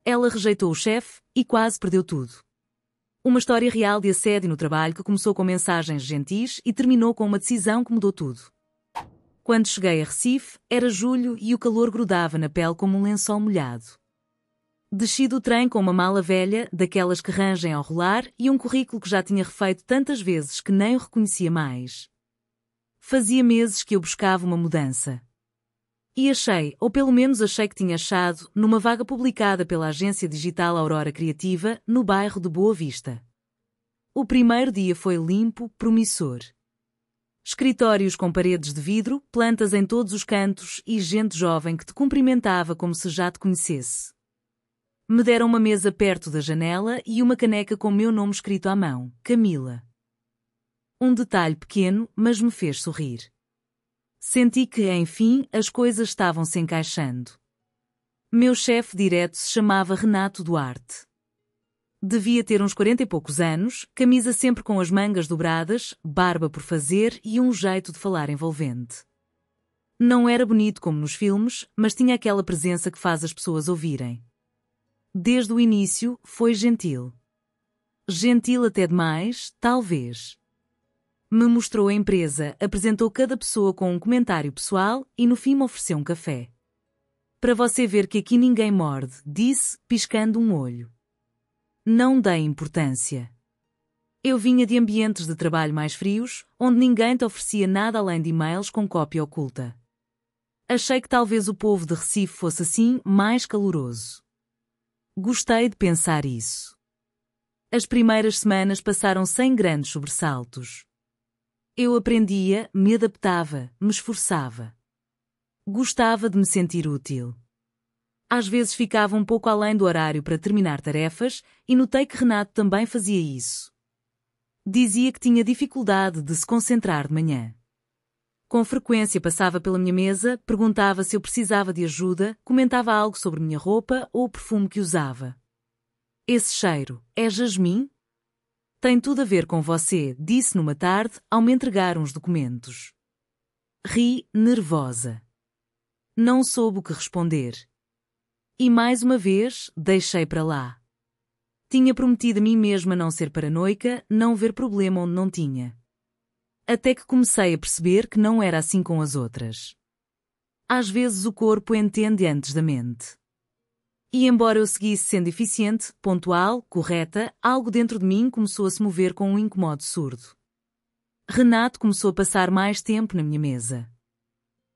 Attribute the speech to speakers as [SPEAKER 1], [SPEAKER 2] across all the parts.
[SPEAKER 1] Ela rejeitou o chefe e quase perdeu tudo. Uma história real de assédio no trabalho que começou com mensagens gentis e terminou com uma decisão que mudou tudo. Quando cheguei a Recife, era julho e o calor grudava na pele como um lençol molhado. Desci do trem com uma mala velha, daquelas que rangem ao rolar, e um currículo que já tinha refeito tantas vezes que nem o reconhecia mais. Fazia meses que eu buscava uma mudança. E achei, ou pelo menos achei que tinha achado, numa vaga publicada pela agência digital Aurora Criativa, no bairro de Boa Vista. O primeiro dia foi limpo, promissor. Escritórios com paredes de vidro, plantas em todos os cantos e gente jovem que te cumprimentava como se já te conhecesse. Me deram uma mesa perto da janela e uma caneca com meu nome escrito à mão, Camila. Um detalhe pequeno, mas me fez sorrir. Senti que, enfim, as coisas estavam se encaixando. Meu chefe direto se chamava Renato Duarte. Devia ter uns 40 e poucos anos, camisa sempre com as mangas dobradas, barba por fazer e um jeito de falar envolvente. Não era bonito como nos filmes, mas tinha aquela presença que faz as pessoas ouvirem. Desde o início, foi gentil. Gentil até demais, talvez. Me mostrou a empresa, apresentou cada pessoa com um comentário pessoal e no fim me ofereceu um café. Para você ver que aqui ninguém morde, disse, piscando um olho. Não dei importância. Eu vinha de ambientes de trabalho mais frios, onde ninguém te oferecia nada além de e-mails com cópia oculta. Achei que talvez o povo de Recife fosse assim, mais caloroso. Gostei de pensar isso. As primeiras semanas passaram sem grandes sobressaltos. Eu aprendia, me adaptava, me esforçava. Gostava de me sentir útil. Às vezes ficava um pouco além do horário para terminar tarefas e notei que Renato também fazia isso. Dizia que tinha dificuldade de se concentrar de manhã. Com frequência passava pela minha mesa, perguntava se eu precisava de ajuda, comentava algo sobre minha roupa ou o perfume que usava. Esse cheiro, é jasmim? Tem tudo a ver com você, disse numa tarde, ao me entregar uns documentos. Ri, nervosa. Não soube o que responder. E mais uma vez, deixei para lá. Tinha prometido a mim mesma não ser paranoica, não ver problema onde não tinha. Até que comecei a perceber que não era assim com as outras. Às vezes o corpo entende antes da mente. E embora eu seguisse sendo eficiente, pontual, correta, algo dentro de mim começou a se mover com um incomodo surdo. Renato começou a passar mais tempo na minha mesa.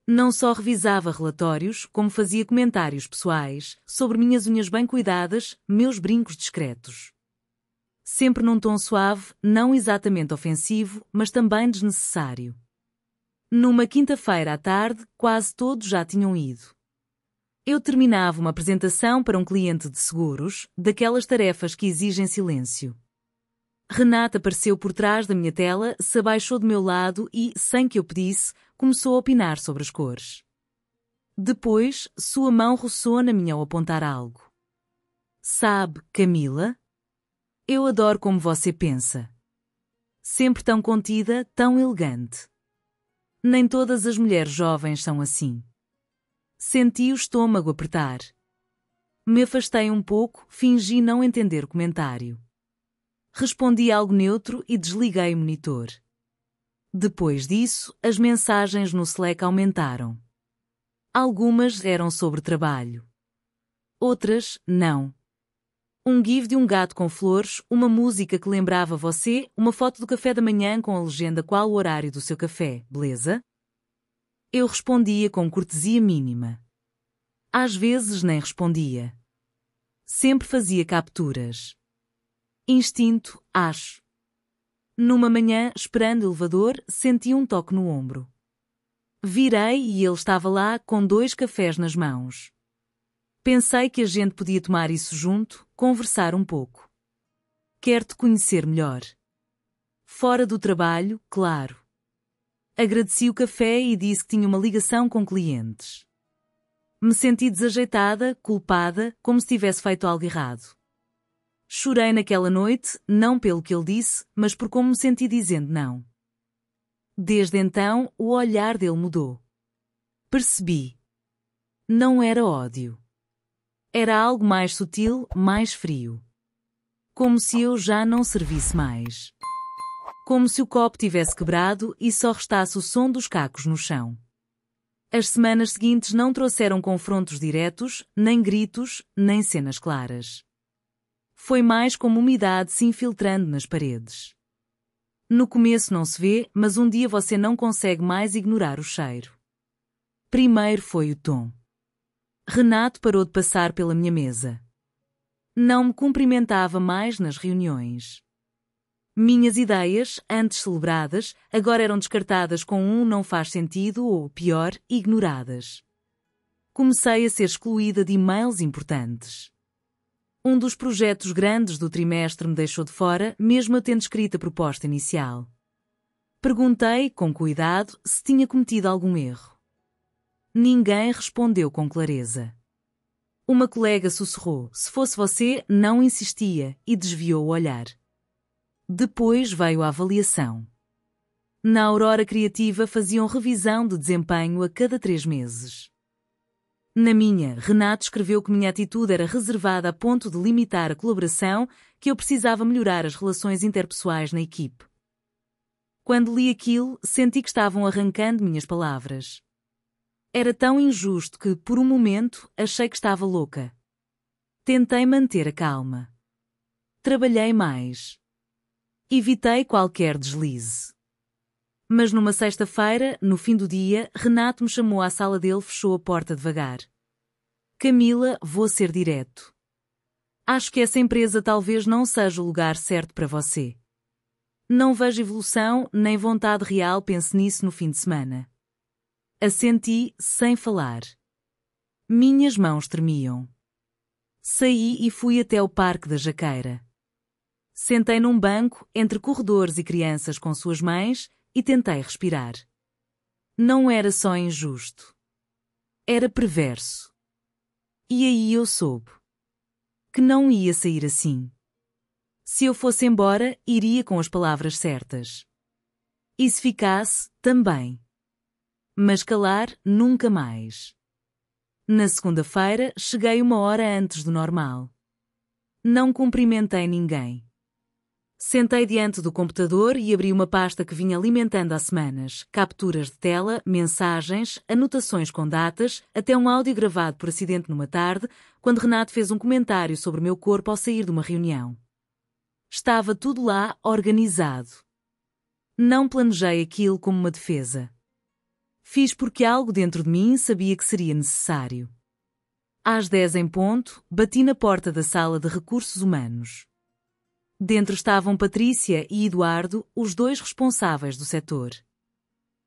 [SPEAKER 1] Não só revisava relatórios, como fazia comentários pessoais, sobre minhas unhas bem cuidadas, meus brincos discretos. Sempre num tom suave, não exatamente ofensivo, mas também desnecessário. Numa quinta-feira à tarde, quase todos já tinham ido. Eu terminava uma apresentação para um cliente de seguros, daquelas tarefas que exigem silêncio. Renata apareceu por trás da minha tela, se abaixou do meu lado e, sem que eu pedisse, começou a opinar sobre as cores. Depois, sua mão roçou na minha ao apontar algo. Sabe, Camila? Eu adoro como você pensa. Sempre tão contida, tão elegante. Nem todas as mulheres jovens são assim. Senti o estômago apertar. Me afastei um pouco, fingi não entender o comentário. Respondi algo neutro e desliguei o monitor. Depois disso, as mensagens no Slack aumentaram. Algumas eram sobre trabalho. Outras, não. Um gif de um gato com flores, uma música que lembrava você, uma foto do café da manhã com a legenda qual o horário do seu café, beleza? Eu respondia com cortesia mínima. Às vezes nem respondia. Sempre fazia capturas. Instinto, acho. Numa manhã, esperando o elevador, senti um toque no ombro. Virei e ele estava lá com 2 cafés nas mãos. Pensei que a gente podia tomar isso junto, conversar um pouco. Quero-te conhecer melhor. Fora do trabalho, claro. Agradeci o café e disse que tinha uma ligação com clientes. Me senti desajeitada, culpada, como se tivesse feito algo errado. Chorei naquela noite, não pelo que ele disse, mas por como me senti dizendo não. Desde então, o olhar dele mudou. Percebi. Não era ódio. Era algo mais sutil, mais frio. Como se eu já não servisse mais. Como se o copo tivesse quebrado e só restasse o som dos cacos no chão. As semanas seguintes não trouxeram confrontos diretos, nem gritos, nem cenas claras. Foi mais como umidade se infiltrando nas paredes. No começo não se vê, mas um dia você não consegue mais ignorar o cheiro. Primeiro foi o tom. Renato parou de passar pela minha mesa. Não me cumprimentava mais nas reuniões. Minhas ideias, antes celebradas, agora eram descartadas com um não faz sentido ou, pior, ignoradas. Comecei a ser excluída de e-mails importantes. Um dos projetos grandes do trimestre me deixou de fora, mesmo eu tendo escrito a proposta inicial. Perguntei, com cuidado, se tinha cometido algum erro. Ninguém respondeu com clareza. Uma colega sussurrou: se fosse você, não insistia, e desviou o olhar. Depois veio a avaliação. Na Aurora Criativa faziam revisão de desempenho a cada 3 meses. Na minha, Renato escreveu que minha atitude era reservada a ponto de limitar a colaboração, que eu precisava melhorar as relações interpessoais na equipe. Quando li aquilo, senti que estavam arrancando minhas palavras. Era tão injusto que, por um momento, achei que estava louca. Tentei manter a calma. Trabalhei mais. Evitei qualquer deslize. Mas numa sexta-feira, no fim do dia, Renato me chamou à sala dele e fechou a porta devagar. Camila, vou ser direto. Acho que essa empresa talvez não seja o lugar certo para você. Não vejo evolução, nem vontade real, pense nisso no fim de semana. Assenti, sem falar. Minhas mãos tremiam. Saí e fui até o Parque da Jaqueira. Sentei num banco, entre corredores e crianças com suas mães, e tentei respirar. Não era só injusto. Era perverso. E aí eu soube que não ia sair assim. Se eu fosse embora, iria com as palavras certas. E se ficasse, também. Mas calar, nunca mais. Na segunda-feira, cheguei 1 hora antes do normal. Não cumprimentei ninguém. Sentei diante do computador e abri uma pasta que vinha alimentando há semanas. Capturas de tela, mensagens, anotações com datas, até um áudio gravado por acidente numa tarde, quando Renato fez um comentário sobre o meu corpo ao sair de uma reunião. Estava tudo lá, organizado. Não planejei aquilo como uma defesa. Fiz porque algo dentro de mim sabia que seria necessário. Às 10 em ponto, bati na porta da sala de recursos humanos. Dentro estavam Patrícia e Eduardo, os 2 responsáveis do setor.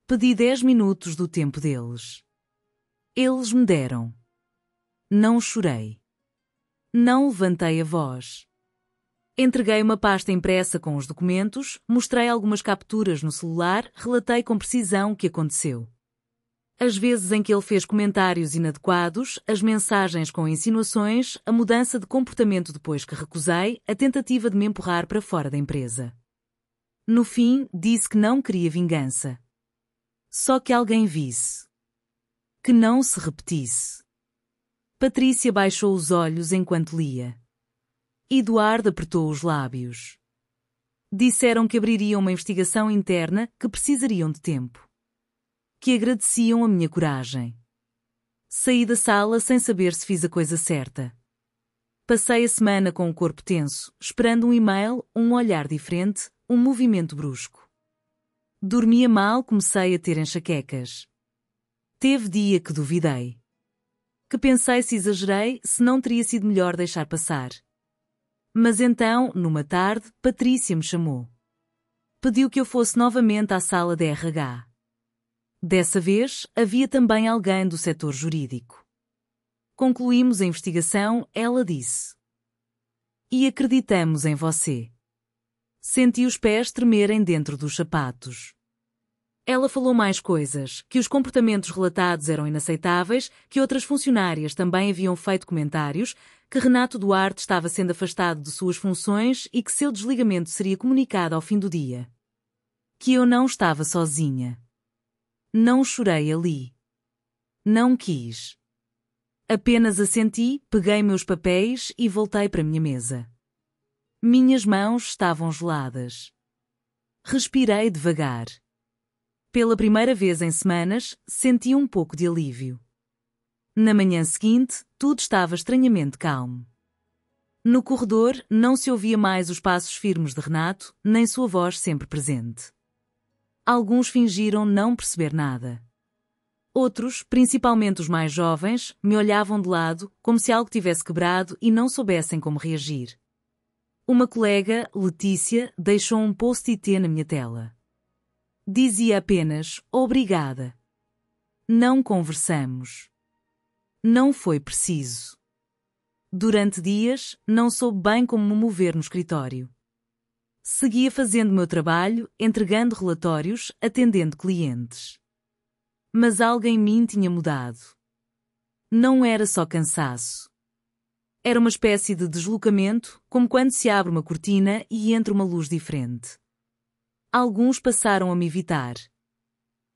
[SPEAKER 1] Pedi 10 minutos do tempo deles. Eles me deram. Não chorei. Não levantei a voz. Entreguei uma pasta impressa com os documentos, mostrei algumas capturas no celular, relatei com precisão o que aconteceu. As vezes em que ele fez comentários inadequados, as mensagens com insinuações, a mudança de comportamento depois que recusei, a tentativa de me empurrar para fora da empresa. No fim, disse que não queria vingança. Só que alguém visse. Que não se repetisse. Patrícia baixou os olhos enquanto lia. Eduardo apertou os lábios. Disseram que abririam uma investigação interna, que precisariam de tempo. Que agradeciam a minha coragem. Saí da sala sem saber se fiz a coisa certa. Passei a semana com o corpo tenso, esperando um e-mail, um olhar diferente, um movimento brusco. Dormia mal, comecei a ter enxaquecas. Teve dia que duvidei. Que pensei se exagerei, se não teria sido melhor deixar passar. Mas então, numa tarde, Patrícia me chamou. Pediu que eu fosse novamente à sala de RH. Dessa vez, havia também alguém do setor jurídico. Concluímos a investigação, ela disse. E acreditamos em você. Senti os pés tremerem dentro dos sapatos. Ela falou mais coisas, que os comportamentos relatados eram inaceitáveis, que outras funcionárias também haviam feito comentários, que Renato Duarte estava sendo afastado de suas funções e que seu desligamento seria comunicado ao fim do dia. Que eu não estava sozinha. Não chorei ali. Não quis. Apenas assenti, peguei meus papéis e voltei para minha mesa. Minhas mãos estavam geladas. Respirei devagar. Pela primeira vez em semanas, senti um pouco de alívio. Na manhã seguinte, tudo estava estranhamente calmo. No corredor, não se ouvia mais os passos firmes de Renato, nem sua voz sempre presente. Alguns fingiram não perceber nada. Outros, principalmente os mais jovens, me olhavam de lado, como se algo tivesse quebrado e não soubessem como reagir. Uma colega, Letícia, deixou um post-it na minha tela. Dizia apenas, obrigada. Não conversamos. Não foi preciso. Durante dias, não soube bem como me mover no escritório. Seguia fazendo o meu trabalho, entregando relatórios, atendendo clientes. Mas algo em mim tinha mudado. Não era só cansaço. Era uma espécie de deslocamento, como quando se abre uma cortina e entra uma luz diferente. Alguns passaram a me evitar.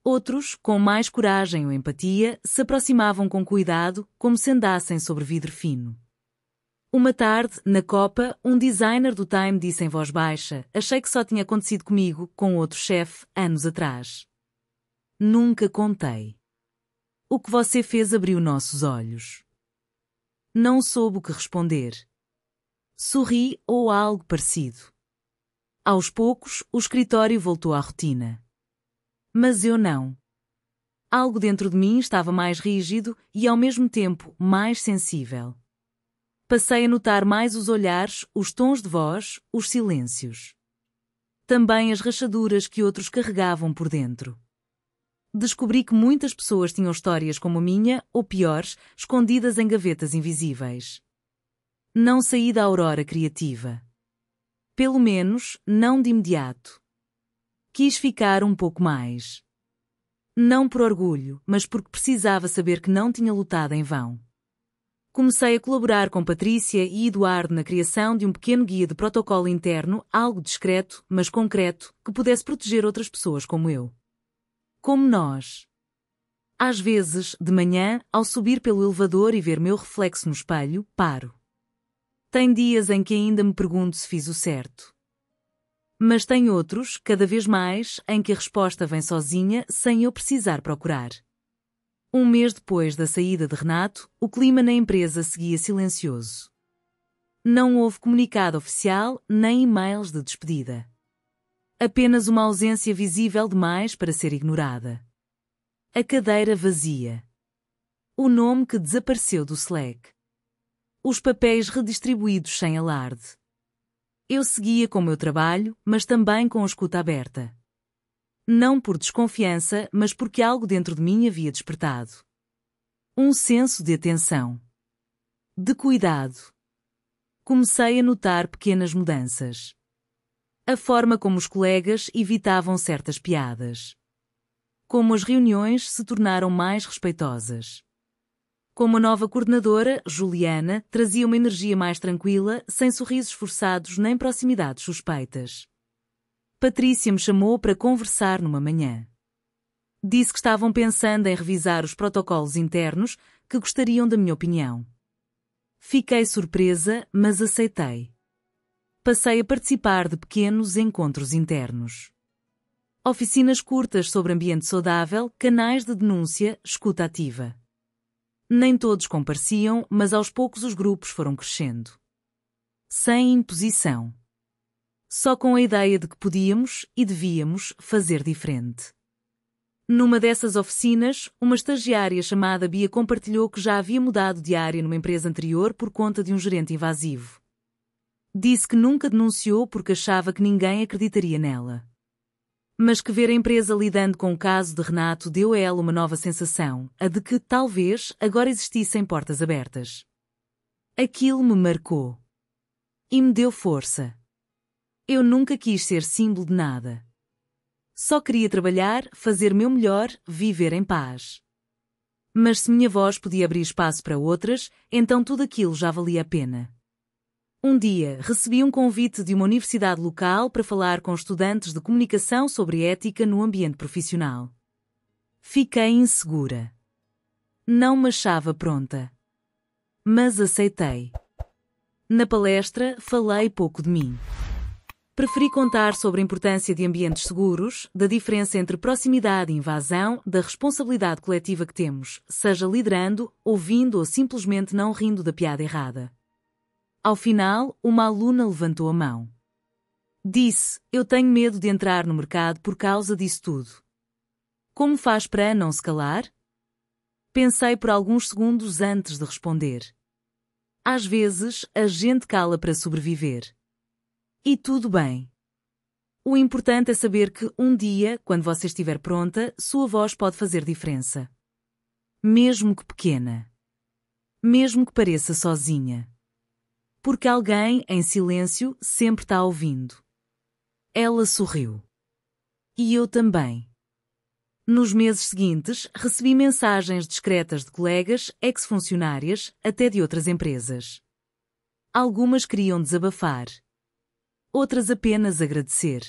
[SPEAKER 1] Outros, com mais coragem ou empatia, se aproximavam com cuidado, como se andassem sobre vidro fino. Uma tarde, na Copa, um designer do Time disse em voz baixa: achei que só tinha acontecido comigo, com outro chefe, anos atrás. Nunca contei. O que você fez abriu nossos olhos. Não soube o que responder. Sorri ou algo parecido. Aos poucos, o escritório voltou à rotina. Mas eu não. Algo dentro de mim estava mais rígido e, ao mesmo tempo, mais sensível. Passei a notar mais os olhares, os tons de voz, os silêncios. Também as rachaduras que outros carregavam por dentro. Descobri que muitas pessoas tinham histórias como a minha, ou piores, escondidas em gavetas invisíveis. Não saí da aurora criativa. Pelo menos, não de imediato. Quis ficar um pouco mais. Não por orgulho, mas porque precisava saber que não tinha lutado em vão. Comecei a colaborar com Patrícia e Eduardo na criação de um pequeno guia de protocolo interno, algo discreto, mas concreto, que pudesse proteger outras pessoas como eu. Como nós. Às vezes, de manhã, ao subir pelo elevador e ver meu reflexo no espelho, paro. Tem dias em que ainda me pergunto se fiz o certo. Mas tem outros, cada vez mais, em que a resposta vem sozinha, sem eu precisar procurar. Um mês depois da saída de Renato, o clima na empresa seguia silencioso. Não houve comunicado oficial, nem e-mails de despedida. Apenas uma ausência visível demais para ser ignorada. A cadeira vazia. O nome que desapareceu do Slack. Os papéis redistribuídos sem alarde. Eu seguia com o meu trabalho, mas também com a escuta aberta. Não por desconfiança, mas porque algo dentro de mim havia despertado. Um senso de atenção. De cuidado. Comecei a notar pequenas mudanças. A forma como os colegas evitavam certas piadas. Como as reuniões se tornaram mais respeitosas. Como a nova coordenadora, Juliana, trazia uma energia mais tranquila, sem sorrisos forçados nem proximidades suspeitas. Patrícia me chamou para conversar numa manhã. Disse que estavam pensando em revisar os protocolos internos, que gostariam da minha opinião. Fiquei surpresa, mas aceitei. Passei a participar de pequenos encontros internos. Oficinas curtas sobre ambiente saudável, canais de denúncia, escuta ativa. Nem todos compareciam, mas aos poucos os grupos foram crescendo. Sem imposição. Só com a ideia de que podíamos e devíamos fazer diferente. Numa dessas oficinas, uma estagiária chamada Bia compartilhou que já havia mudado de área numa empresa anterior por conta de um gerente invasivo. Disse que nunca denunciou porque achava que ninguém acreditaria nela. Mas que ver a empresa lidando com o caso de Renato deu a ela uma nova sensação, a de que, talvez, agora existissem portas abertas. Aquilo me marcou. E me deu força. Eu nunca quis ser símbolo de nada. Só queria trabalhar, fazer meu melhor, viver em paz. Mas se minha voz podia abrir espaço para outras, então tudo aquilo já valia a pena. Um dia, recebi um convite de uma universidade local para falar com estudantes de comunicação sobre ética no ambiente profissional. Fiquei insegura. Não me achava pronta. Mas aceitei. Na palestra, falei pouco de mim. Preferi contar sobre a importância de ambientes seguros, da diferença entre proximidade e invasão, da responsabilidade coletiva que temos, seja liderando, ouvindo ou simplesmente não rindo da piada errada. Ao final, uma aluna levantou a mão. Disse: eu tenho medo de entrar no mercado por causa disso tudo. Como faz para não se calar? Pensei por alguns segundos antes de responder. Às vezes, a gente cala para sobreviver. E tudo bem. O importante é saber que, um dia, quando você estiver pronta, sua voz pode fazer diferença. Mesmo que pequena. Mesmo que pareça sozinha. Porque alguém, em silêncio, sempre está ouvindo. Ela sorriu. E eu também. Nos meses seguintes, recebi mensagens discretas de colegas, ex-funcionárias, até de outras empresas. Algumas queriam desabafar. Outras apenas agradecer.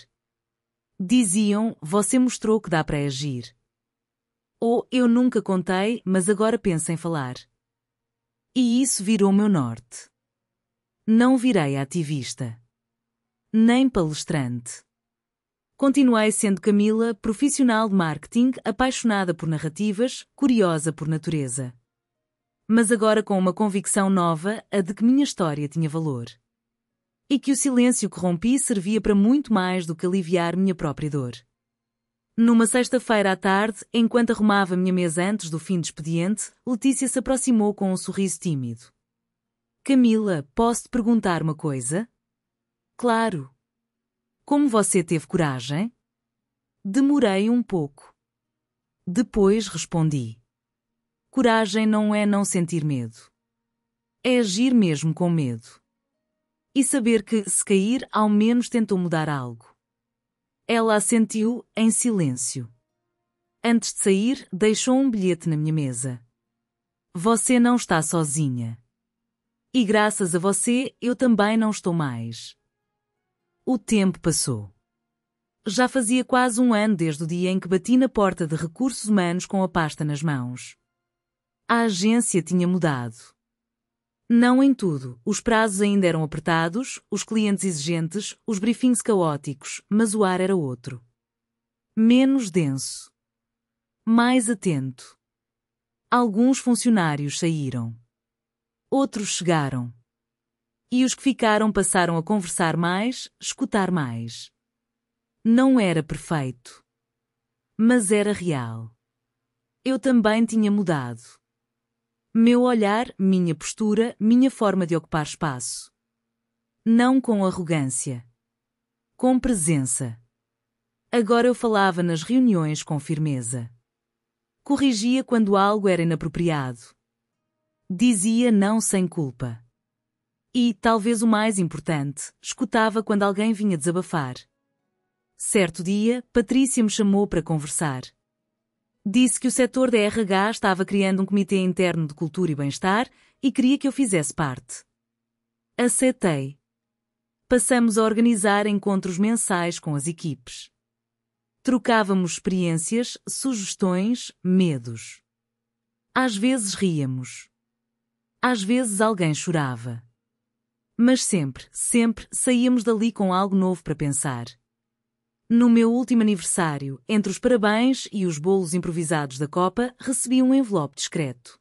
[SPEAKER 1] Diziam: você mostrou que dá para agir. Ou: eu nunca contei, mas agora penso em falar. E isso virou meu norte. Não virei ativista. Nem palestrante. Continuei sendo Camila, profissional de marketing, apaixonada por narrativas, curiosa por natureza. Mas agora com uma convicção nova, a de que minha história tinha valor. E que o silêncio que rompi servia para muito mais do que aliviar minha própria dor. Numa sexta-feira à tarde, enquanto arrumava minha mesa antes do fim do expediente, Letícia se aproximou com um sorriso tímido. Camila, posso te perguntar uma coisa? Claro. Como você teve coragem? Demorei um pouco. Depois respondi. Coragem não é não sentir medo. É agir mesmo com medo. E saber que, se cair, ao menos tentou mudar algo. Ela assentiu, em silêncio. Antes de sair, deixou um bilhete na minha mesa. Você não está sozinha. E graças a você, eu também não estou mais. O tempo passou. Já fazia quase um ano desde o dia em que bati na porta de recursos humanos com a pasta nas mãos. A agência tinha mudado. Não em tudo, os prazos ainda eram apertados, os clientes exigentes, os briefings caóticos, mas o ar era outro. Menos denso. Mais atento. Alguns funcionários saíram. Outros chegaram. E os que ficaram passaram a conversar mais, escutar mais. Não era perfeito. Mas era real. Eu também tinha mudado. Meu olhar, minha postura, minha forma de ocupar espaço. Não com arrogância. Com presença. Agora eu falava nas reuniões com firmeza. Corrigia quando algo era inapropriado. Dizia não sem culpa. E, talvez o mais importante, escutava quando alguém vinha desabafar. Certo dia, Patrícia me chamou para conversar. Disse que o setor da RH estava criando um comitê interno de cultura e bem-estar e queria que eu fizesse parte. Aceitei. Passamos a organizar encontros mensais com as equipes. Trocávamos experiências, sugestões, medos. Às vezes ríamos. Às vezes alguém chorava. Mas sempre, sempre saíamos dali com algo novo para pensar. No meu último aniversário, entre os parabéns e os bolos improvisados da Copa, recebi um envelope discreto.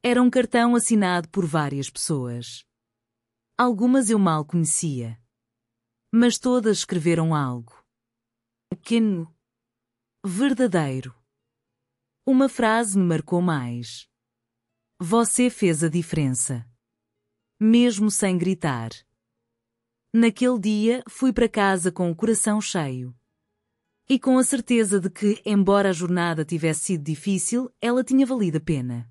[SPEAKER 1] Era um cartão assinado por várias pessoas. Algumas eu mal conhecia. Mas todas escreveram algo. Pequeno. Verdadeiro. Uma frase me marcou mais. Você fez a diferença. Mesmo sem gritar. Naquele dia, fui para casa com o coração cheio. E com a certeza de que, embora a jornada tivesse sido difícil, ela tinha valido a pena.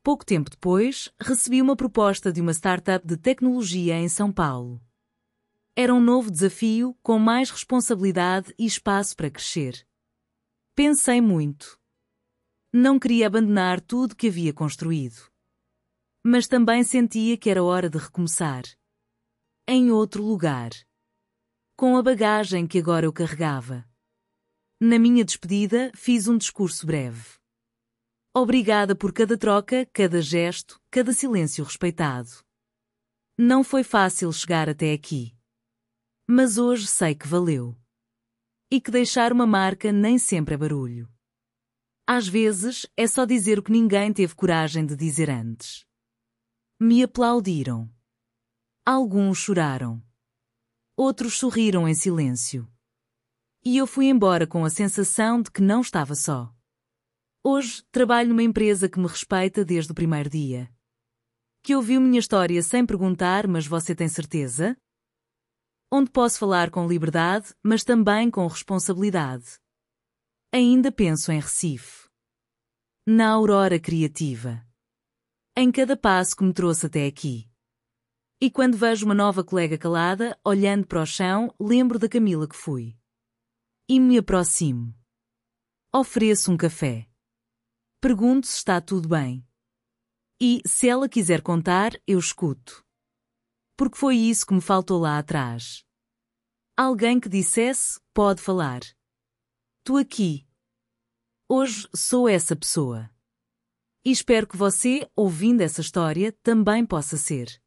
[SPEAKER 1] Pouco tempo depois, recebi uma proposta de uma startup de tecnologia em São Paulo. Era um novo desafio, com mais responsabilidade e espaço para crescer. Pensei muito. Não queria abandonar tudo que havia construído. Mas também sentia que era hora de recomeçar. Em outro lugar. Com a bagagem que agora eu carregava. Na minha despedida, fiz um discurso breve. Obrigada por cada troca, cada gesto, cada silêncio respeitado. Não foi fácil chegar até aqui. Mas hoje sei que valeu. E que deixar uma marca nem sempre é barulho. Às vezes, é só dizer o que ninguém teve coragem de dizer antes. Me aplaudiram. Alguns choraram. Outros sorriram em silêncio. E eu fui embora com a sensação de que não estava só. Hoje, trabalho numa empresa que me respeita desde o primeiro dia. Que ouviu minha história sem perguntar, mas você tem certeza? Onde posso falar com liberdade, mas também com responsabilidade. Ainda penso em Recife. Na aurora criativa. Em cada passo que me trouxe até aqui. E quando vejo uma nova colega calada, olhando para o chão, lembro da Camila que fui. E me aproximo. Ofereço um café. Pergunto se está tudo bem. E, se ela quiser contar, eu escuto. Porque foi isso que me faltou lá atrás. Alguém que dissesse, pode falar. Tu aqui. Hoje sou essa pessoa. E espero que você, ouvindo essa história, também possa ser.